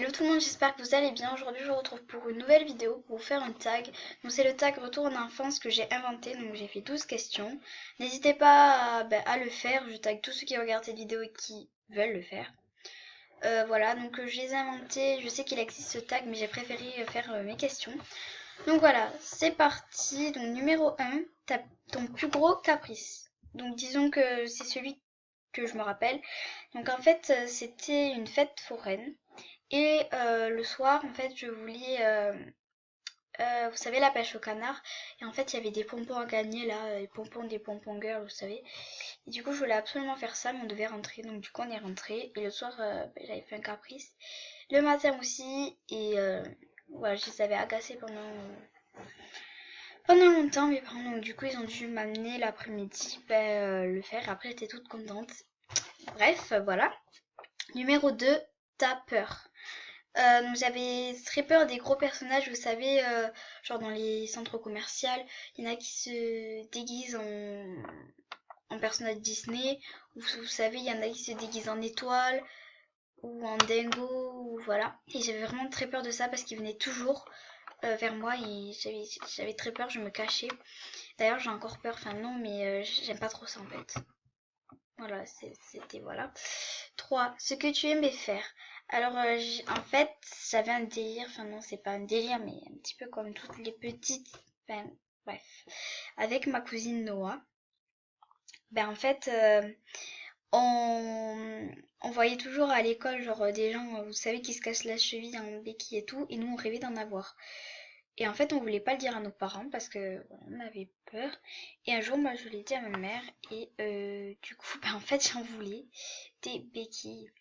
Hello tout le monde, j'espère que vous allez bien. Aujourd'hui je vous retrouve pour une nouvelle vidéo pour vous faire un tag. Donc c'est le tag retour en enfance que j'ai inventé, donc j'ai fait 12 questions. N'hésitez pas à le faire, je tag tous ceux qui regardent cette vidéo et qui veulent le faire. Voilà, donc je les ai inventés, je sais qu'il existe ce tag mais j'ai préféré faire mes questions. Donc voilà, c'est parti. Donc numéro 1, t'as ton plus gros caprice. Donc disons que c'est celui que je me rappelle. Donc en fait c'était une fête foraine. Et le soir, en fait, je voulais, vous savez, la pêche au canard. Et en fait, il y avait des pompons à gagner là, les pompons des pompons girls, vous savez. Et du coup, je voulais absolument faire ça, mais on devait rentrer. Donc du coup, on est rentré. Et le soir, j'avais fait un caprice. Le matin aussi. Et voilà, je les avais agacés pendant longtemps, mes parents. Donc du coup, ils ont dû m'amener l'après-midi le faire. Après, j'étais toute contente. Bref, voilà. Numéro 2, t'as peur. Donc j'avais très peur des gros personnages, vous savez, genre dans les centres commerciaux, il y en a qui se déguisent en personnages Disney, ou vous savez, il y en a qui se déguisent en étoile, ou en dingo, ou voilà. Et j'avais vraiment très peur de ça parce qu'ils venaient toujours vers moi et j'avais très peur, je me cachais. D'ailleurs j'ai encore peur, enfin non, mais j'aime pas trop ça en fait. Voilà, c'était voilà. 3. Ce que tu aimais faire. Alors, en fait, j'avais un délire, enfin non, c'est pas un délire, mais un petit peu comme toutes les petites, enfin, bref. Avec ma cousine Noah, en fait, on voyait toujours à l'école, genre, des gens, vous savez, qui se cassent la cheville en béquille et tout, et nous, on rêvait d'en avoir. Et en fait, on voulait pas le dire à nos parents parce que voilà, on avait peur. Et un jour, moi, je l'ai dit à ma mère et du coup, en fait, j'en voulais des béquilles.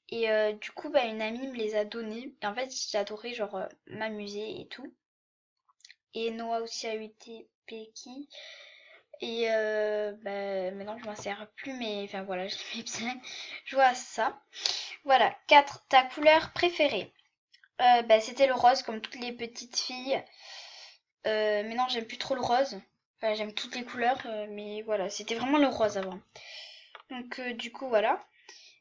Et du coup, une amie me les a données. Et en fait, j'adorais genre m'amuser et tout. Et Noah aussi a eu des béquilles. Et maintenant, je m'en sers plus, mais enfin voilà, je l'aimais bien. Je vois ça. Voilà, 4. Ta couleur préférée. C'était le rose, comme toutes les petites filles. Mais non, j'aime plus trop le rose. Enfin, j'aime toutes les couleurs, mais voilà, c'était vraiment le rose avant. Donc, du coup, voilà.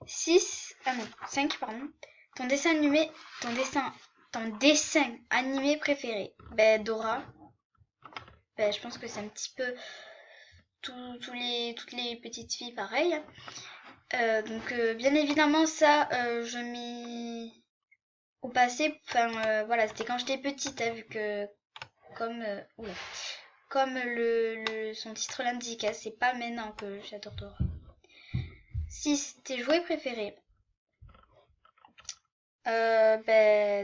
6, ah non, 5 pardon. Ton dessin animé, ton dessin, ton dessin animé préféré. Dora. Je pense que c'est un petit peu toutes les petites filles pareil. Donc, bien évidemment, ça, je mets au passé. Enfin, voilà, c'était quand j'étais petite, hein, vu que comme, oula, comme son titre l'indique, hein, c'est pas maintenant que j'adore Dora. 6. Tes jouets préférés.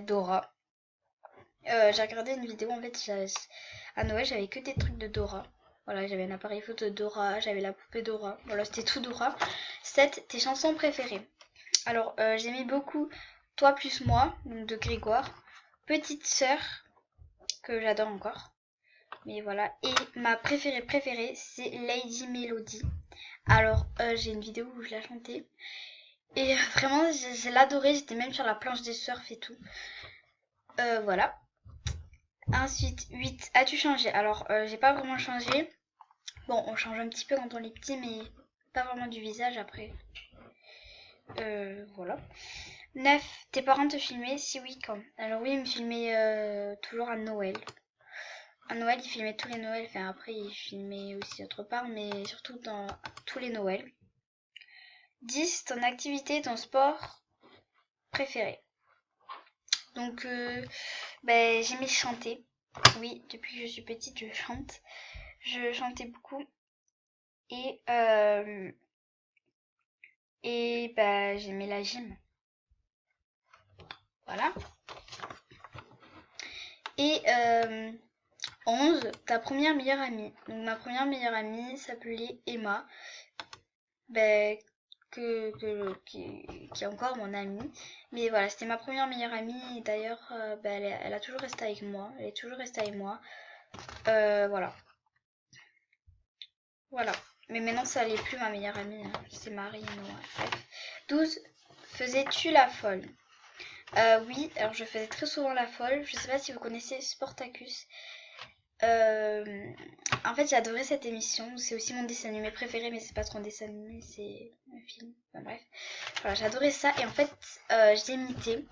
Dora. J'ai regardé une vidéo, en fait, à Noël, j'avais que des trucs de Dora. Voilà, j'avais un appareil photo de Dora, j'avais la poupée Dora. Voilà, c'était tout Dora. 7. Tes chansons préférées. Alors, j'aimais beaucoup Toi plus moi, donc de Grégoire. Petite sœur, que j'adore encore. Mais voilà. Et ma préférée, c'est Lady Melody. Alors, j'ai une vidéo où je la chantais. Et vraiment, je l'adorais. J'étais même sur la planche des surf et tout. Voilà. Ensuite, 8. As-tu changé? Alors, j'ai pas vraiment changé. Bon, on change un petit peu quand on est petit, mais pas vraiment du visage après. Voilà. 9. Tes parents te filmaient? Si oui, quand? Alors oui, ils me filmaient toujours à Noël. À Noël, ils filmaient tous les Noëls. Enfin, après, ils filmaient aussi autre part, mais surtout dans tous les Noëls. 10. Ton activité, ton sport préféré? Donc, j'aimais chanter. Oui, depuis que je suis petite, je chante. Je chantais beaucoup. Et, j'aimais la gym. Voilà. Et 11, ta première meilleure amie. Donc ma première meilleure amie s'appelait Emma. Qui est encore mon amie. Mais voilà, c'était ma première meilleure amie. Et d'ailleurs, elle a toujours resté avec moi. Elle est toujours restée avec moi. Voilà. Voilà. Mais maintenant, ça n'est plus ma meilleure amie, hein. C'est Marie et Noah. Bref. 12. Faisais-tu la folle? Oui, alors je faisais très souvent la folle. Je sais pas si vous connaissez Sportacus. En fait, j'ai adoré cette émission. C'est aussi mon dessin animé préféré, mais c'est pas trop un dessin animé, c'est un film. Enfin, bref. Voilà, j'ai adoré ça. Et en fait, je l'imitais.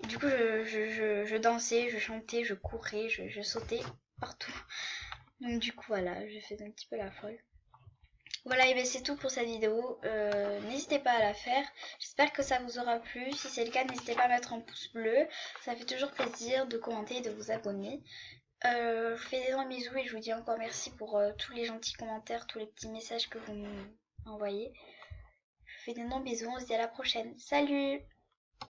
Et du coup, je dansais, je chantais, je courais, je sautais partout. Donc du coup, voilà, je faisais un petit peu la folle. Voilà, et bien c'est tout pour cette vidéo. N'hésitez pas à la faire. J'espère que ça vous aura plu. Si c'est le cas, n'hésitez pas à mettre un pouce bleu. Ça fait toujours plaisir de commenter et de vous abonner. Je vous fais d'énormes bisous et je vous dis encore merci pour tous les gentils commentaires, tous les petits messages que vous m'envoyez. Je vous fais d'énormes bisous, on se dit à la prochaine. Salut!